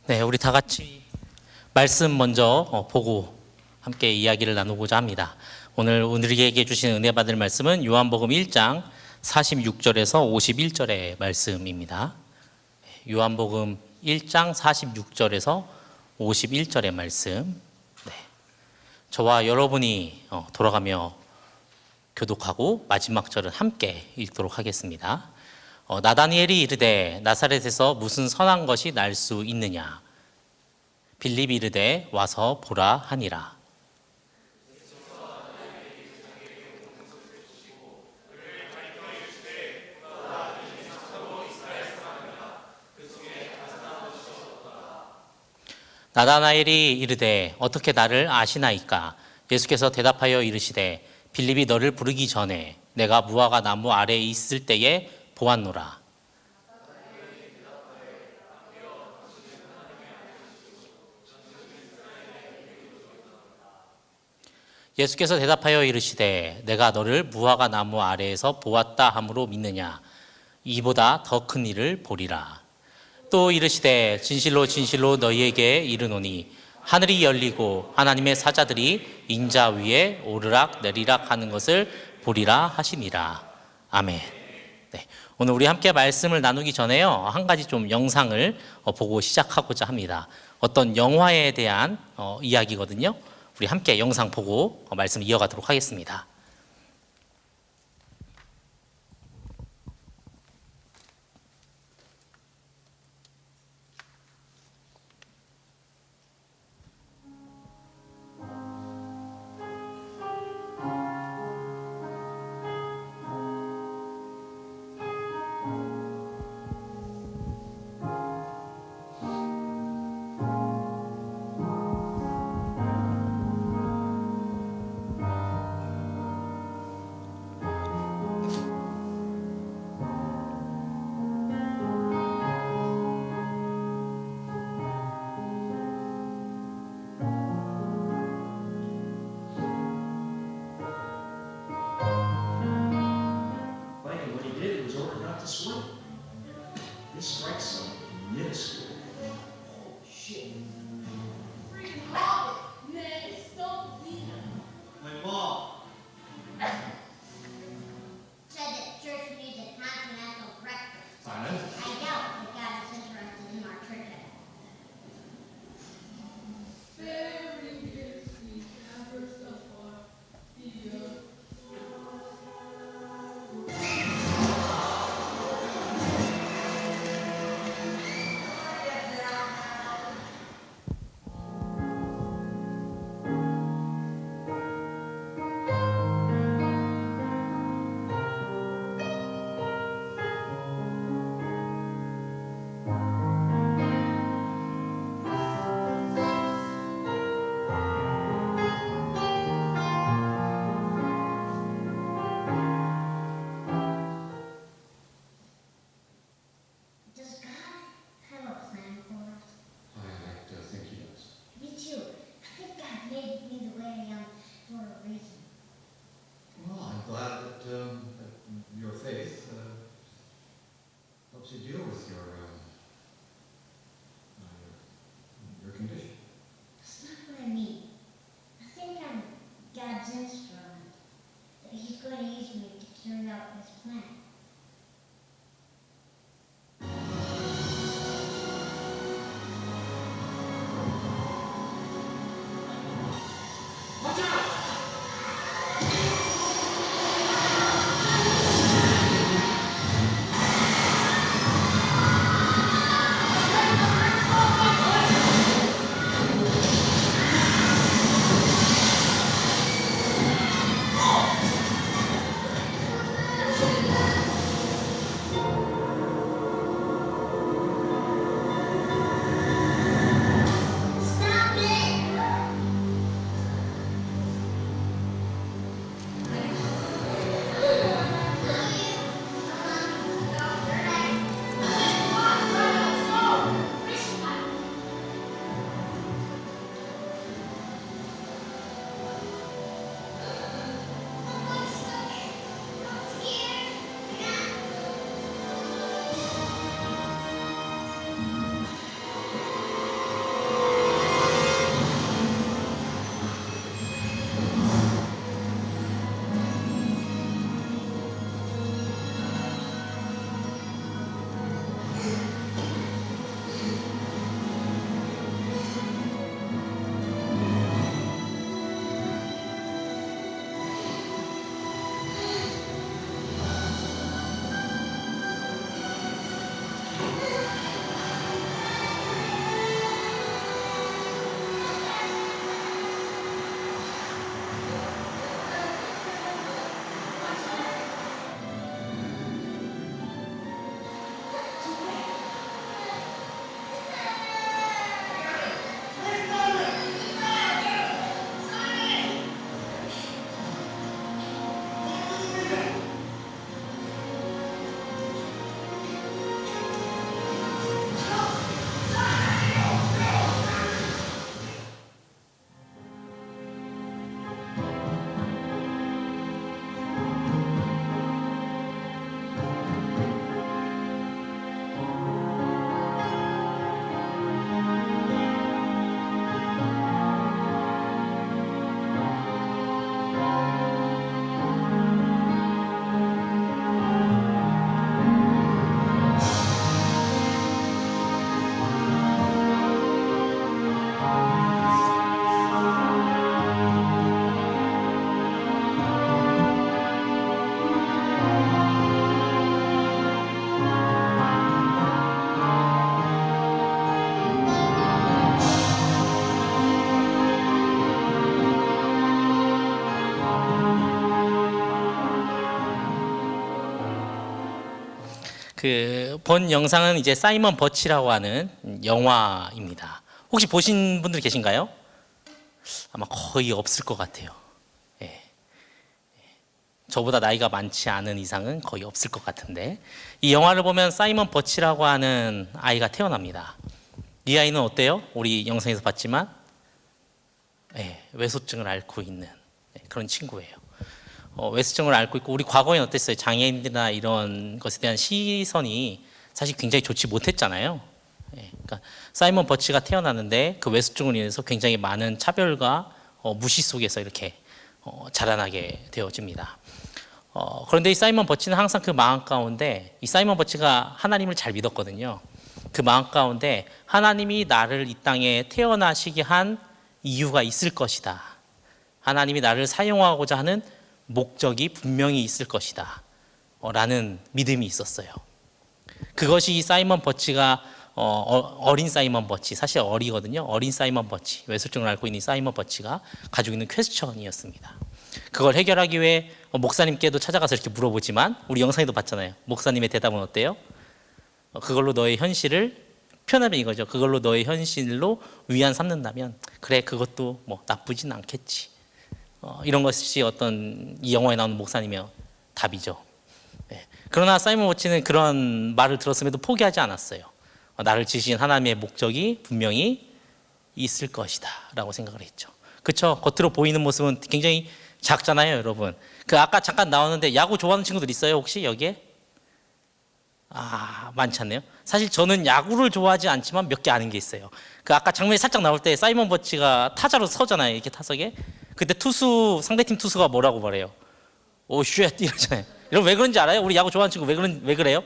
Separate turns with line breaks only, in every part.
네, 우리 다 같이 말씀 먼저 보고 함께 이야기를 나누고자 합니다. 오늘 우리에게 주신 은혜 받을 말씀은 요한복음 1장 46절에서 51절의 말씀입니다. 요한복음 1장 46절에서 51절의 말씀. 네. 저와 여러분이 돌아가며 교독하고 마지막 절은 함께 읽도록 하겠습니다. 나다니엘이 이르되 나사렛에서 무슨 선한 것이 날 수 있느냐. 빌립이 이르되 와서 보라 하니라. 나다나엘이 이르되 어떻게 나를 아시나이까. 예수께서 대답하여 이르시되 빌립이 너를 부르기 전에 내가 무화과 나무 아래에 있을 때에 보았노라. 예수께서 대답하여 이르시되 내가 너를 무화과 나무 아래에서 보았다 함으로 믿느냐. 이보다 더 큰 일을 보리라. 또 이르시되 진실로 진실로 너희에게 이르노니 하늘이 열리고 하나님의 사자들이 인자 위에 오르락 내리락 하는 것을 보리라 하시니라. 아멘. 네, 오늘 우리 함께 말씀을 나누기 전에요, 한 가지 좀 영상을 보고 시작하고자 합니다. 어떤 영화에 대한 이야기거든요. 우리 함께 영상 보고 말씀 이어가도록 하겠습니다.
This strike's so minuscule. Oh, shit.
Freaking hobbit! Man, stop either.
My mom.
Said that church needs a continental breakfast.
Simon?
I doubt the God is interested in our church at all.
Very good speech ever so far. Video.
그 본 영상은 이제 사이먼 버치라고 하는 영화입니다. 혹시 보신 분들 계신가요? 아마 거의 없을 것 같아요. 예. 저보다 나이가 많지 않은 이상은 거의 없을 것 같은데, 이 영화를 보면 사이먼 버치라고 하는 아이가 태어납니다. 이 아이는 어때요? 우리 영상에서 봤지만 외소증을 앓고 있는 그런 친구예요. 외소증을 앓고 있고, 우리 과거에는 어땠어요? 장애인들이나 이런 것에 대한 시선이 사실 굉장히 좋지 못했잖아요. 그러니까 사이먼 버치가 태어나는데 그 외소증으로 인해서 굉장히 많은 차별과 무시 속에서 이렇게 자라나게 되어집니다. 그런데 이 사이먼 버치는 항상 그 마음 가운데, 이 사이먼 버치가 하나님을 잘 믿었거든요. 그 마음 가운데 하나님이 나를 이 땅에 태어나시게 한 이유가 있을 것이다. 하나님이 나를 사용하고자 하는 목적이 분명히 있을 것이다. 라는 믿음이 있었어요. 그것이 이 사이먼 버치가 어린 사이먼 버치, 사실 어리거든요. 어린 사이먼 버치, 외소증을 앓고 있는 사이먼 버치가 가지고 있는 퀘스천이었습니다. 그걸 해결하기 위해 목사님께도 찾아가서 이렇게 물어보지만, 우리 영상에도 봤잖아요. 목사님의 대답은 어때요? 그걸로 너의 현실을 표현하면 이거죠. 그걸로 너의 현실로 위안 삼는다면 그래, 그것도 뭐 나쁘진 않겠지. 이런 것이 어떤 이 영화에 나오는 목사님의 답이죠. 그러나 사이먼 버치는 그런 말을 들었음에도 포기하지 않았어요. 나를 지으신 하나님의 목적이 분명히 있을 것이다 라고 생각을 했죠. 그렇죠? 겉으로 보이는 모습은 굉장히 작잖아요, 여러분. 그 아까 잠깐 나오는데 야구 좋아하는 친구들 있어요, 혹시 여기에? 많지 않네요. 사실 저는 야구를 좋아하지 않지만 몇 개 아는 게 있어요. 그 아까 장면이 살짝 나올 때 사이먼 버치가 타자로 서잖아요, 이렇게 타석에. 그때 상대팀 투수가 뭐라고 말해요? 오, 쉣 이러잖아요. 여러분 왜 그런지 알아요? 우리 야구 좋아하는 친구 왜 그래요?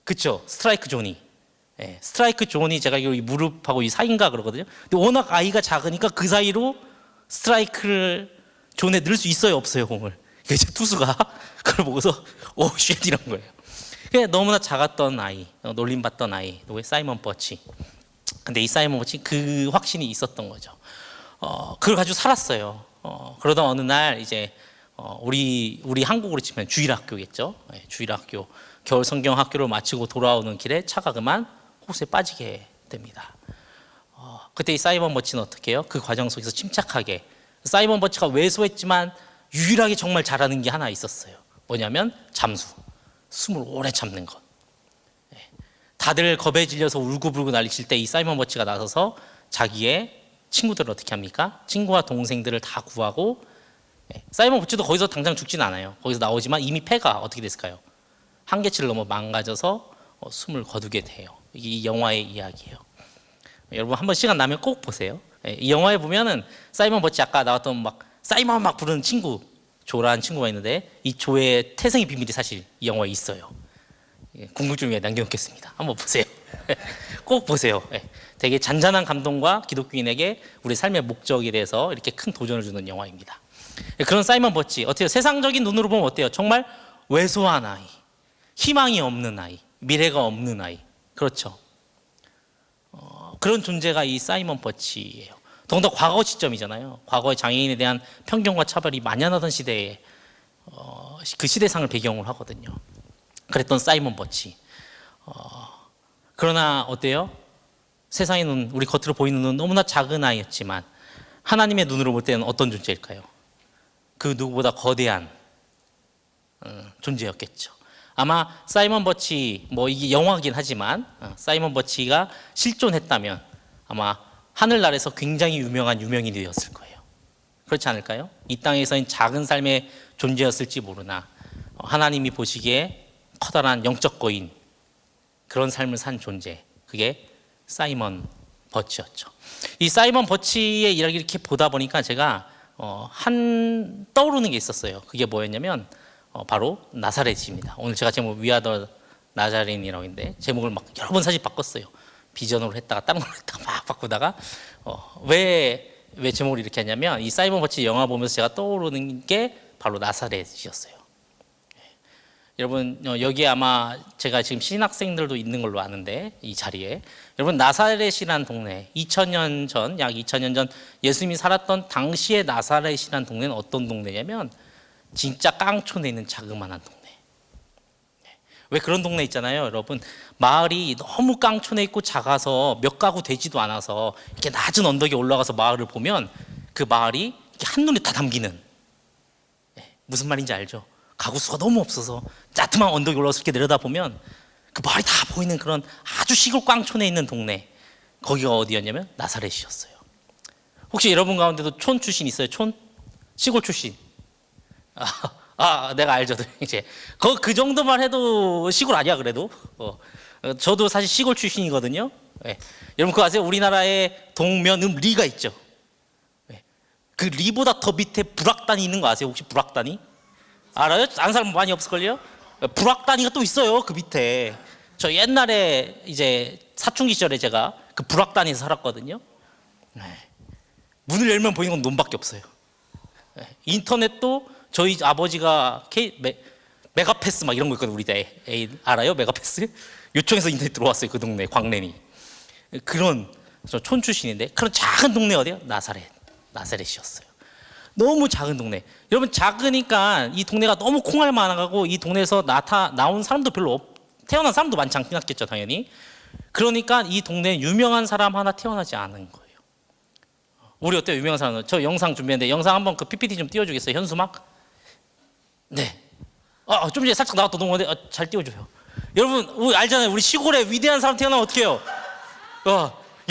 그쵸? 스트라이크 존이. 스트라이크 존이 제가 이 무릎하고 이 사이인가 그러거든요. 근데 워낙 아이가 작으니까 그 사이로 스트라이크를 존에 넣을 수 있어요, 없어요, 공을? 이제 투수가 그걸 보고서 오, 쉣 이런 거예요. 그냥 너무나 작았던 아이, 놀림받던 아이, 누구의 사이먼 버치. 근데 이 사이먼 버치 그 확신이 있었던 거죠. 그걸 가지고 살았어요. 그러다 어느 날 이제 우리 한국으로 치면 주일학교겠죠. 주일학교, 겨울 성경 학교를 마치고 돌아오는 길에 차가 그만 호수에 빠지게 됩니다. 그때 이 사이먼 버치는 어떻게 해요? 그 과정 속에서 침착하게, 사이먼 버치가 왜소했지만 유일하게 정말 잘하는 게 하나 있었어요. 뭐냐면 잠수, 숨을 오래 참는 것. 다들 겁에 질려서 울고불고 난리칠 때 이 사이먼 버치가 나서서 자기의 친구들을 어떻게 합니까? 친구와 동생들을 다 구하고, 사이먼 버치도 거기서 당장 죽진 않아요. 거기서 나오지만 이미 폐가 어떻게 됐을까요? 한계치를 넘어 망가져서 숨을 거두게 돼요. 이게 이 영화의 이야기예요. 여러분 한번 시간 나면 꼭 보세요. 이 영화에 보면은 사이먼 버치 아까 나왔던 막 사이먼 막 부르는 친구, 조라는 친구가 있는데 이 조의 태생의 비밀이 사실 이 영화에 있어요. 궁금증 위에 남겨놓겠습니다. 한번 보세요. 꼭 보세요. 되게 잔잔한 감동과 기독교인에게 우리 삶의 목적에 대해서 이렇게 큰 도전을 주는 영화입니다. 그런 사이먼 버치, 어때요? 세상적인 눈으로 보면 어때요? 정말 왜소한 아이, 희망이 없는 아이, 미래가 없는 아이. 그렇죠? 그런 존재가 이 사이먼 버치예요. 더군다나 과거 시점이잖아요. 과거의 장애인에 대한 편견과 차별이 만연하던 시대에 그 시대상을 배경으로 하거든요. 그랬던 사이먼 버치. 그러나 어때요? 세상의 눈, 우리 겉으로 보이는 눈은 너무나 작은 아이였지만 하나님의 눈으로 볼 때는 어떤 존재일까요? 그 누구보다 거대한 존재였겠죠. 아마 사이먼 버치, 뭐 이게 영화긴 하지만 사이먼 버치가 실존했다면 아마 하늘나라에서 굉장히 유명한 유명인이 되었을 거예요. 그렇지 않을까요? 이 땅에서는 작은 삶의 존재였을지 모르나 하나님이 보시기에 커다란 영적 거인, 그런 삶을 산 존재, 그게 사이먼 버치였죠. 이 사이먼 버치의 이야기를 이렇게 보다 보니까 제가 떠오르는 게 있었어요. 그게 뭐였냐면 바로 나사렛입니다. 오늘 제가 제목 위아더 나자렛이라고 했는데 제목을 막 여러 번 사실 바꿨어요. 비전으로 했다가 다른 걸로 했다가 막 바꾸다가 왜 제목을 이렇게 했냐면 이 사이먼 버치 영화 보면서 제가 떠오르는 게 바로 나사렛이었어요. 여러분 여기에 아마 제가 지금 신학생들도 있는 걸로 아는데 이 자리에 여러분 나사렛이라는 동네 2000년 전, 약 2000년 전 예수님이 살았던 당시의 나사렛이라는 동네는 어떤 동네냐면 진짜 깡촌에 있는 자그마한 동네. 왜 그런 동네 있잖아요, 여러분. 마을이 너무 깡촌에 있고 작아서 몇 가구 되지도 않아서 이렇게 낮은 언덕에 올라가서 마을을 보면 그 마을이 이렇게 한눈에 다 담기는, 무슨 말인지 알죠? 가구 수가 너무 없어서 짜트만 언덕에 올라가서 이렇게 내려다보면 그 마을이 다 보이는 그런 아주 시골 깡촌에 있는 동네, 거기가 어디였냐면 나사렛이었어요. 혹시 여러분 가운데도 촌 출신 있어요? 촌? 시골 출신? 내가 알죠. 이제 그 정도만 해도 시골 아니야 그래도? 저도 사실 시골 출신이거든요. 네. 여러분 그거 아세요? 우리나라에 동면음 리가 있죠. 네. 그 리보다 더 밑에 불악단이 있는 거 아세요? 혹시 불악단이? 알아요? 아는 사람 많이 없을걸요? 불악단이가 또 있어요. 그 밑에. 저 옛날에 이제 사춘기 시절에 제가 그 불악단에서 살았거든요. 네. 문을 열면 보이는 건 놈밖에 없어요. 네. 인터넷도 저희 아버지가 메가패스 막 이런 거 있거든요. 우리 때 알아요? 메가패스? 요청해서 인터넷 들어왔어요. 그 동네 광랜이. 그런 저 촌 출신인데 그런 작은 동네 어디요? 나사렛이었어요. 너무 작은 동네. 여러분 작으니까 이 동네가 너무 콩알 많아가고 이 동네에서 나온 사람도 태어난 사람도 많지 않겠죠 당연히. 그러니까 이 동네에 유명한 사람 하나 태어나지 않은 거예요. 우리 어때요? 유명한 사람? 저 영상 준비했는데 영상 한번 그 PPT 좀 띄워주겠어요? 현수막? 네. 좀 이제 살짝 나왔다 동원데 잘 띄워줘요. 여러분 우리 알잖아요. 우리 시골에 위대한 사람 태어나면 어떡해요?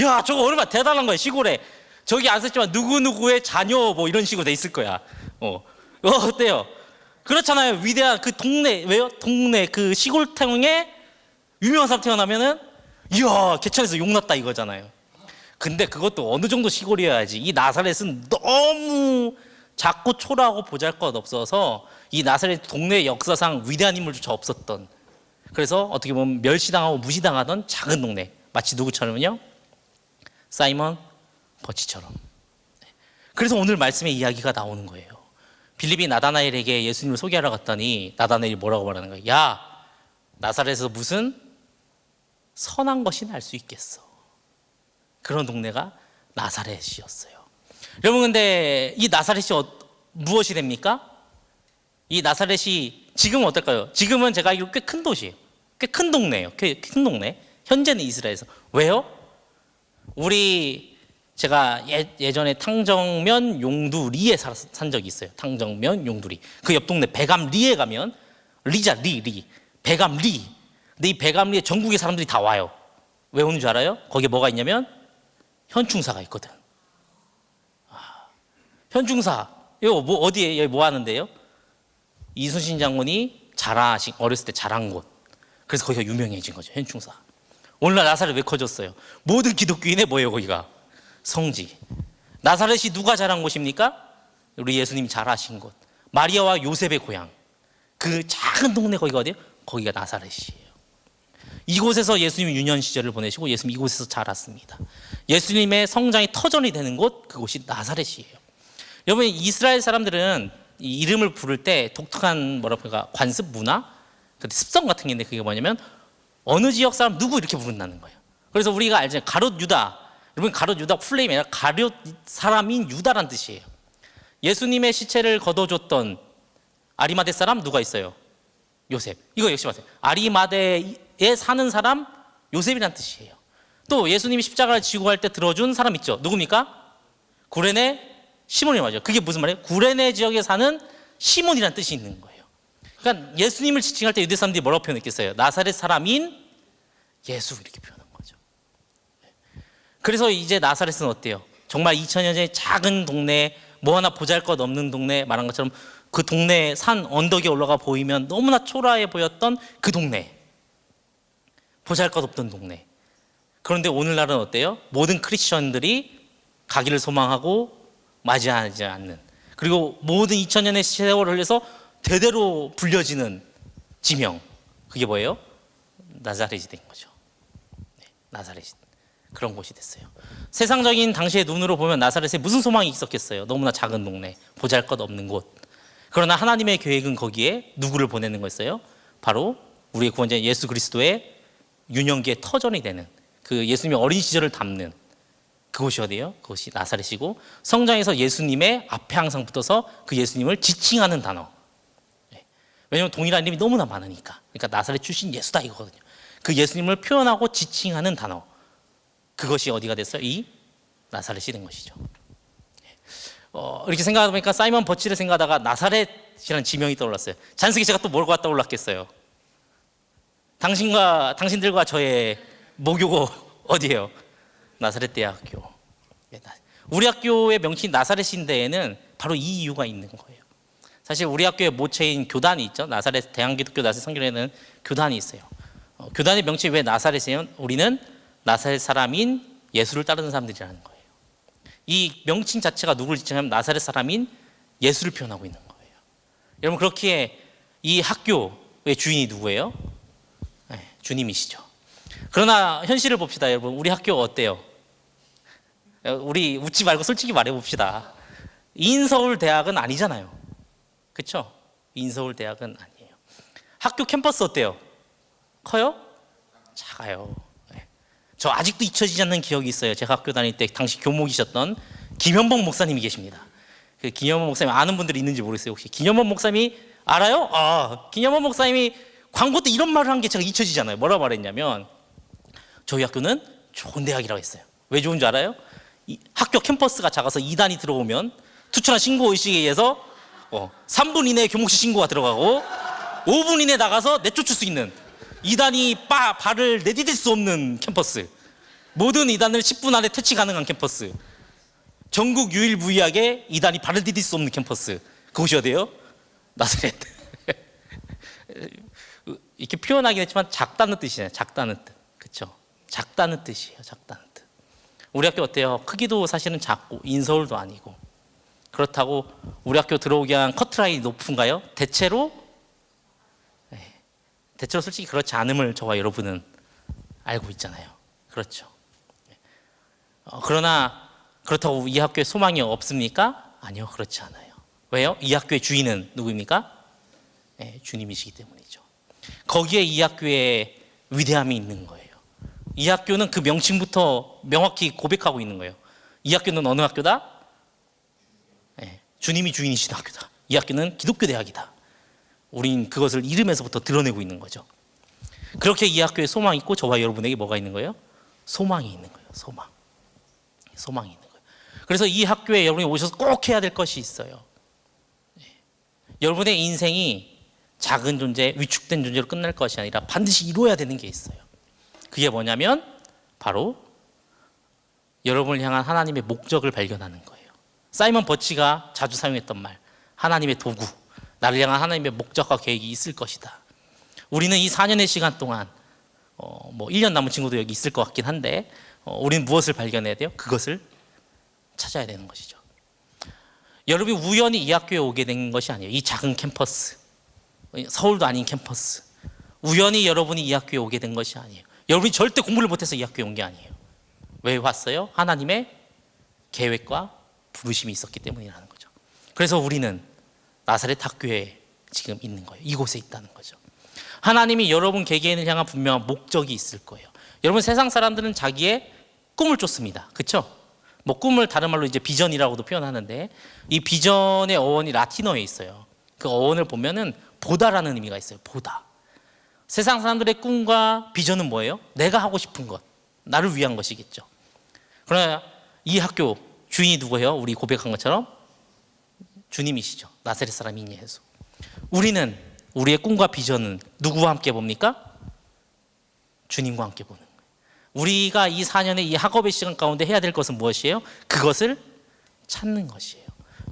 야 저거 얼마나 대단한 거야 시골에. 저기 안 썼지만 누구누구의 자녀 뭐 이런 식으로 돼 있을 거야. 어때요? 그렇잖아요. 위대한 그 동네, 왜요? 동네 그 시골탕에 유명한 사람 태어나면은 이야 개천에서 용났다 이거잖아요. 근데 그것도 어느 정도 시골이어야지. 이 나사렛은 너무 작고 초라하고 보잘것없어서 이 나사렛 동네 역사상 위대한 인물조차 없었던, 그래서 어떻게 보면 멸시당하고 무시당하던 작은 동네. 마치 누구처럼요? 사이먼 버치처럼. 그래서 오늘 말씀의 이야기가 나오는 거예요. 빌립이 나다나엘에게 예수님을 소개하러 갔더니 나다나엘이 뭐라고 말하는 거예요? 야, 나사렛에서 무슨 선한 것이 날 수 있겠어. 그런 동네가 나사렛이었어요. 여러분 근데 이 나사렛이 무엇이 됩니까? 이 나사렛이 지금은 어떨까요? 지금은 제가 알기로 꽤 큰 도시예요. 꽤 큰 동네예요. 꽤 큰 동네. 현재는 이스라엘에서. 왜요? 제가 예전에 탕정면 용두리에 산 적이 있어요. 탕정면 용두리. 그 옆 동네 백암리에 가면 리 백암리. 근데 이 백암리에 전국의 사람들이 다 와요. 왜 오는 줄 알아요? 거기에 뭐가 있냐면 현충사가 있거든. 현충사. 이거 뭐 어디에 여기 뭐 하는데요? 이순신 장군이 어렸을 때 자란 곳. 그래서 거기가 유명해진 거죠. 현충사. 오늘날 나사렛 왜 커졌어요? 모든 기독교인의 뭐예요 거기가? 성지. 나사렛이 누가 자란 곳입니까? 우리 예수님이 자라신 곳. 마리아와 요셉의 고향. 그 작은 동네 거기가 어디예요? 거기가 나사렛이에요. 이곳에서 예수님이 유년 시절을 보내시고 예수님 이곳에서 자랐습니다. 예수님의 성장이 터전이 되는 곳, 그곳이 나사렛이에요. 여러분 이스라엘 사람들은 이 이름을 부를 때 독특한 관습 문화, 습성 같은 게 있는데 그게 뭐냐면 어느 지역 사람 누구 이렇게 부른다는 거예요. 그래서 우리가 알잖아요. 가롯 유다. 여러분 가롯 유다 풀네임이 아니라 가롯 사람인 유다란 뜻이에요. 예수님의 시체를 걷어줬던 아리마대 사람 누가 있어요? 요셉. 이거 역시 맞아요. 아리마대에 사는 사람 요셉이란 뜻이에요. 또 예수님이 십자가를 지고 갈 때 들어준 사람 있죠. 누굽니까? 구레네 시몬이 맞아요. 그게 무슨 말이에요? 구레네 지역에 사는 시몬이란 뜻이 있는 거예요. 그러니까 예수님을 지칭할 때 유대 사람들이 뭐라고 표현했겠어요? 나사렛 사람인 예수 이렇게 표현한 거죠. 그래서 이제 나사렛은 어때요? 정말 2000년 전에 작은 동네, 뭐 하나 보잘것없는 동네, 말한 것처럼 그 동네 산 언덕에 올라가 보이면 너무나 초라해 보였던 그 동네, 보잘것없던 동네. 그런데 오늘날은 어때요? 모든 크리스천들이 가기를 소망하고 맞이하지 않는, 그리고 모든 2000년의 세월을 흘려서 대대로 불려지는 지명, 그게 뭐예요? 나사렛이 된 거죠. 네, 나사렛이 그런 곳이 됐어요. 세상적인 당시의 눈으로 보면 나사렛에 무슨 소망이 있었겠어요? 너무나 작은 동네, 보잘것없는 곳. 그러나 하나님의 계획은 거기에 누구를 보내는 거였어요? 바로 우리의 구원자 예수 그리스도의 유년기의 터전이 되는, 그 예수님의 어린 시절을 담는 그곳이 어디예요? 그것이 나사렛이고, 성장에서 예수님의 앞에 항상 붙어서 그 예수님을 지칭하는 단어. 왜냐하면 동일한 이름이 너무나 많으니까. 그러니까 나사렛 출신 예수다 이거거든요. 그 예수님을 표현하고 지칭하는 단어, 그것이 어디가 됐어요? 이 나사렛이 된 것이죠. 이렇게 생각하다 보니까 사이먼 버치를 생각하다가 나사렛이라는 지명이 떠올랐어요. 잔뜩이 제가 또 뭐가 떠올랐겠어요? 당신들과 저의 모교고 어디예요? 나사렛 대학교. 우리 학교의 명칭이 나사렛인데에는 바로 이 이유가 있는 거예요. 사실 우리 학교의 모체인 교단이 있죠. 나사렛 대한기독교 나사렛 선교회는 교단이 있어요. 교단의 명칭이 왜 나사렛이냐면 우리는 나사렛 사람인 예수를 따르는 사람들이라는 거예요. 이 명칭 자체가 누구를 지칭하면 나사렛 사람인 예수를 표현하고 있는 거예요. 여러분, 그렇기에 이 학교의 주인이 누구예요? 네, 주님이시죠. 그러나 현실을 봅시다. 여러분, 우리 학교 어때요? 우리 웃지 말고 솔직히 말해봅시다. 인서울대학은 아니잖아요. 그렇죠? 인서울대학은 아니에요. 학교 캠퍼스 어때요? 커요? 작아요. 네. 저 아직도 잊혀지지 않는 기억이 있어요. 제가 학교 다닐 때 당시 교목이셨던 김현복 목사님이 계십니다. 그 김현복 목사님 아는 분들이 있는지 모르겠어요. 혹시 김현복 목사님이 알아요? 김현복 목사님이 광고 때 이런 말을 한 게 제가 잊혀지잖아요. 뭐라고 말했냐면 저희 학교는 좋은 대학이라고 했어요. 왜 좋은 줄 알아요? 이 학교 캠퍼스가 작아서 이단이 들어오면 투철한 신고 의식에 의해서 3분 이내에 교목실 신고가 들어가고 5분 이내에 나가서 내쫓을 수 있는, 이단이 발을 내디딜 수 없는 캠퍼스, 모든 이단을 10분 안에 퇴치 가능한 캠퍼스, 전국 유일무이하게 이단이 발을 디딜 수 없는 캠퍼스, 그곳이 어디예요? 나사렛. 이렇게 표현하긴 했지만 작다는 뜻이잖아요. 작다는 뜻. 그렇죠? 작다는 뜻이에요. 작다는 뜻. 우리 학교 어때요? 크기도 사실은 작고 인서울도 아니고, 그렇다고 우리 학교 들어오기 위한 커트라인이 높은가요? 대체로 솔직히 그렇지 않음을 저와 여러분은 알고 있잖아요. 그렇죠. 그러나 그렇다고 이 학교에 소망이 없습니까? 아니요, 그렇지 않아요. 왜요? 이 학교의 주인은 누구입니까? 주님이시기 때문이죠. 거기에 이 학교에 위대함이 있는 거예요. 이 학교는 그 명칭부터 명확히 고백하고 있는 거예요. 이 학교는 어느 학교다? 주님이 주인이신 학교다. 이 학교는 기독교 대학이다. 우린 그것을 이름에서부터 드러내고 있는 거죠. 그렇게 이 학교에 소망이 있고 저와 여러분에게 뭐가 있는 거예요? 소망이 있는 거예요. 소망이 있는 거예요. 그래서 이 학교에 여러분이 오셔서 꼭 해야 될 것이 있어요. 여러분의 인생이 작은 존재, 위축된 존재로 끝날 것이 아니라 반드시 이루어야 되는 게 있어요. 그게 뭐냐면 바로 여러분을 향한 하나님의 목적을 발견하는 거예요. 사이먼 버치가 자주 사용했던 말, 하나님의 도구, 나를 향한 하나님의 목적과 계획이 있을 것이다. 우리는 이 4년의 시간 동안 1년 남은 친구도 여기 있을 것 같긴 한데 우리는 무엇을 발견해야 돼요? 그것을 찾아야 되는 것이죠. 여러분이 우연히 이 학교에 오게 된 것이 아니에요. 이 작은 캠퍼스, 서울도 아닌 캠퍼스, 우연히 여러분이 이 학교에 오게 된 것이 아니에요. 여러분이 절대 공부를 못해서 이 학교에 온 게 아니에요. 왜 왔어요? 하나님의 계획과 부르심이 있었기 때문이라는 거죠. 그래서 우리는 나사렛 학교에 지금 있는 거예요. 이곳에 있다는 거죠. 하나님이 여러분 개개인을 향한 분명한 목적이 있을 거예요. 여러분, 세상 사람들은 자기의 꿈을 쫓습니다. 그렇죠? 꿈을 다른 말로 이제 비전이라고도 표현하는데, 이 비전의 어원이 라틴어에 있어요. 그 어원을 보면은 보다라는 의미가 있어요. 보다. 세상 사람들의 꿈과 비전은 뭐예요? 내가 하고 싶은 것, 나를 위한 것이겠죠. 그러나 이 학교 주인이 누구예요? 우리 고백한 것처럼 주님이시죠. 나사렛 사람인 예수. 우리는 우리의 꿈과 비전은 누구와 함께 봅니까? 주님과 함께 보는 거예요. 우리가 이 4년의 이 학업의 시간 가운데 해야 될 것은 무엇이에요? 그것을 찾는 것이에요.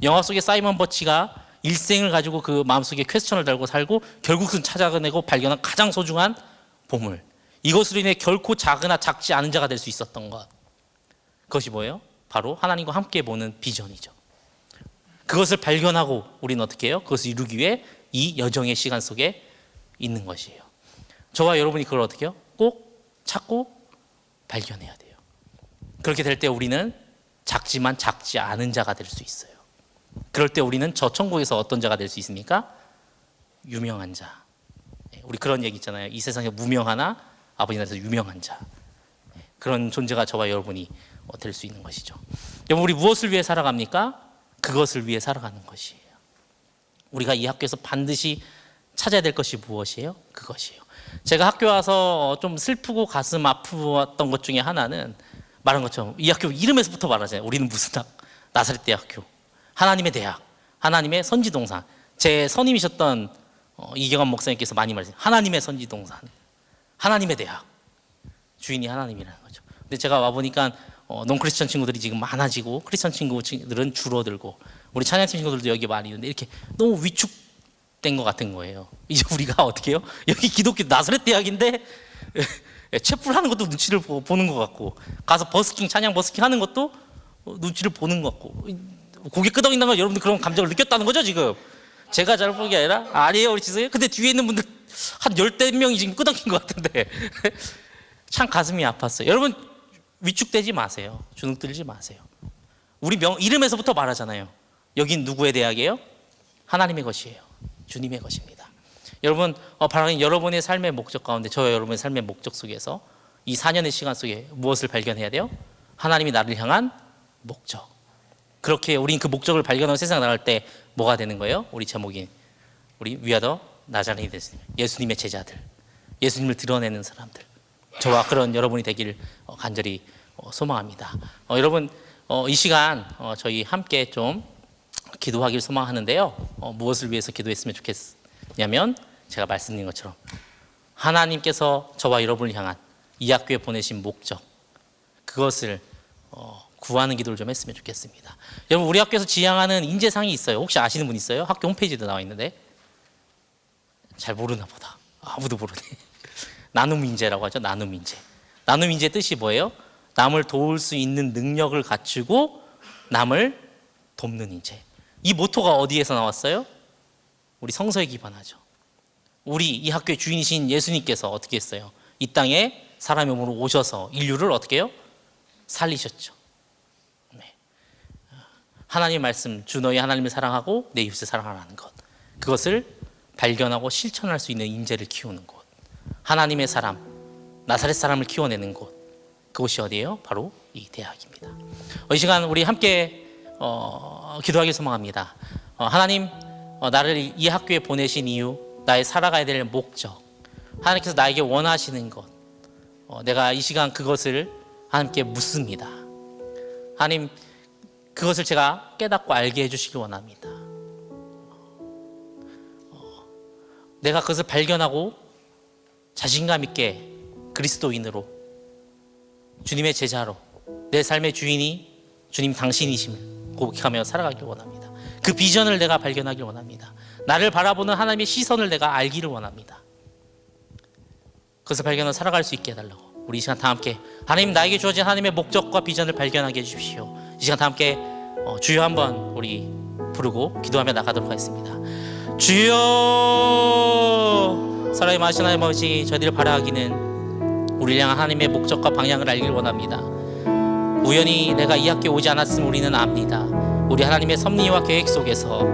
영화 속에 사이먼 버치가 일생을 가지고 그 마음속에 퀘스천을 달고 살고 결국은 찾아내고 발견한 가장 소중한 보물, 이것으로 인해 결코 작으나 작지 않은 자가 될 수 있었던 것, 그것이 뭐예요? 바로 하나님과 함께 보는 비전이죠. 그것을 발견하고 우리는 어떻게 해요? 그것을 이루기 위해 이 여정의 시간 속에 있는 것이에요. 저와 여러분이 그걸 어떻게 해요? 꼭 찾고 발견해야 돼요. 그렇게 될 때 우리는 작지만 작지 않은 자가 될 수 있어요. 그럴 때 우리는 저 천국에서 어떤 자가 될 수 있습니까? 유명한 자. 우리 그런 얘기 있잖아요. 이 세상에 무명하나 아버지 나라에서 유명한 자. 그런 존재가 저와 여러분이 될 수 있는 것이죠. 여러분, 우리 무엇을 위해 살아갑니까? 그것을 위해 살아가는 것이에요. 우리가 이 학교에서 반드시 찾아야 될 것이 무엇이에요? 그것이에요. 제가 학교 와서 좀 슬프고 가슴 아프었던 것 중에 하나는 말한 것처럼 이 학교 이름에서부터 말하잖아요. 우리는 무슨 학? 나사렛 대학교, 하나님의 대학, 하나님의 선지동산. 제 선임이셨던 이경환 목사님께서 많이 말했어요. 하나님의 선지동산, 하나님의 대학. 주인이 하나님이라는 거죠. 근데 제가 와 보니까 논크리스천 친구들이 지금 많아지고 크리스천 친구들은 줄어들고 우리 찬양팀 친구들도 여기 많이 있는데 이렇게 너무 위축된 것 같은 거예요. 이제 우리가 어떻게 해요? 여기 기독교 나사렛 대학인데 채플 하는 것도 눈치를 보는 것 같고 가서 버스킹 찬양 버스킹 하는 것도 눈치를 보는 것 같고 고개 끄덕인다는 건 여러분들 그런 감정을 느꼈다는 거죠 지금? 제가 잘 본 게 아니라 아니에요 우리 지성이. 근데 뒤에 있는 분들 한 10대 명이 지금 끄덕인 것 같은데 참 가슴이 아팠어요. 여러분 위축되지 마세요. 주눅 들지 마세요. 우리 이름에서부터 말하잖아요. 여긴 누구의 대학이에요? 하나님의 것이에요. 주님의 것입니다. 여러분 바라는 여러분의 삶의 목적 가운데 저와 여러분의 삶의 목적 속에서 이 4년의 시간 속에 무엇을 발견해야 돼요? 하나님이 나를 향한 목적. 그렇게 우린 그 목적을 발견하고 세상 나갈 때 뭐가 되는 거예요? 우리 제목인 우리 위아더 나자렛이 됐습니다. 예수님의 제자들, 예수님을 드러내는 사람들. 저와 그런 여러분이 되기를 간절히 소망합니다. 여러분 이 시간 저희 함께 좀 기도하기를 소망하는데요. 무엇을 위해서 기도했으면 좋겠냐면 제가 말씀드린 것처럼 하나님께서 저와 여러분을 향한 이 학교에 보내신 목적 그것을 구하는 기도를 좀 했으면 좋겠습니다. 여러분 우리 학교에서 지향하는 인재상이 있어요. 혹시 아시는 분 있어요? 학교 홈페이지도 나와 있는데 잘 모르나 보다. 아무도 모르네. 나눔 인재라고 하죠. 나눔 인재. 나눔 인재의 뜻이 뭐예요? 남을 도울 수 있는 능력을 갖추고 남을 돕는 인재. 이 모토가 어디에서 나왔어요? 우리 성서에 기반하죠. 우리 이 학교의 주인이신 예수님께서 어떻게 했어요? 이 땅에 사람의 몸으로 오셔서 인류를 어떻게 해요? 살리셨죠. 네. 하나님의 말씀, 주 너희 하나님을 사랑하고 내 이웃을 사랑하라는 것. 그것을 발견하고 실천할 수 있는 인재를 키우는 곳. 하나님의 사람, 나사렛 사람을 키워내는 곳. 그곳이 어디예요? 바로 이 대학입니다. 이 시간 우리 함께 기도하기 소망합니다. 하나님, 나를 이 학교에 보내신 이유, 나의 살아가야 될 목적, 하나님께서 나에게 원하시는 것, 내가 이 시간 그것을 하나님께 묻습니다. 하나님, 그것을 제가 깨닫고 알게 해주시기 원합니다. 내가 그것을 발견하고 자신감 있게 그리스도인으로 주님의 제자로 내 삶의 주인이 주님 당신이심을 고백하며 살아가길 원합니다. 그 비전을 내가 발견하길 원합니다. 나를 바라보는 하나님의 시선을 내가 알기를 원합니다. 그것을 발견하며 살아갈 수 있게 해달라고 우리 이 시간 다 함께 하나님 나에게 주어진 하나님의 목적과 비전을 발견하게 해주십시오. 이 시간 다 함께 주여 한번 우리 부르고 기도하며 나가도록 하겠습니다. 주여 사랑의 마신 하나님 아버지 저희들을 바라기는 우리를 향한 하나님의 목적과 방향을 알길 원합니다. 우연히 내가 이 학교에 오지 않았음을 우리는 압니다. 우리 하나님의 섭리와 계획 속에서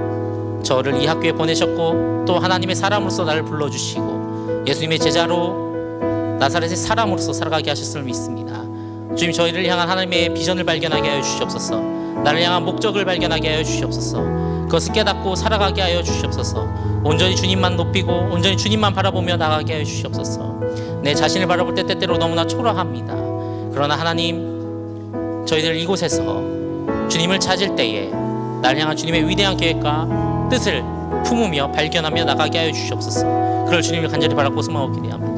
저를 이 학교에 보내셨고 또 하나님의 사람으로서 나를 불러주시고 예수님의 제자로 나사렛의 사람으로서 살아가게 하셨음을 믿습니다. 주님 저희를 향한 하나님의 비전을 발견하게 하여 주시옵소서. 나를 향한 목적을 발견하게 하여 주시옵소서. 그것을 깨닫고 살아가게 하여 주시옵소서. 온전히 주님만 높이고 온전히 주님만 바라보며 나가게 하여 주시옵소서. 내 자신을 바라볼 때 때때로 너무나 초라합니다. 그러나 하나님 저희들 이곳에서 주님을 찾을 때에 나를 향한 주님의 위대한 계획과 뜻을 품으며 발견하며 나가게 하여 주시옵소서. 그럴 주님을 간절히 바라고 소망하고 기대합니다.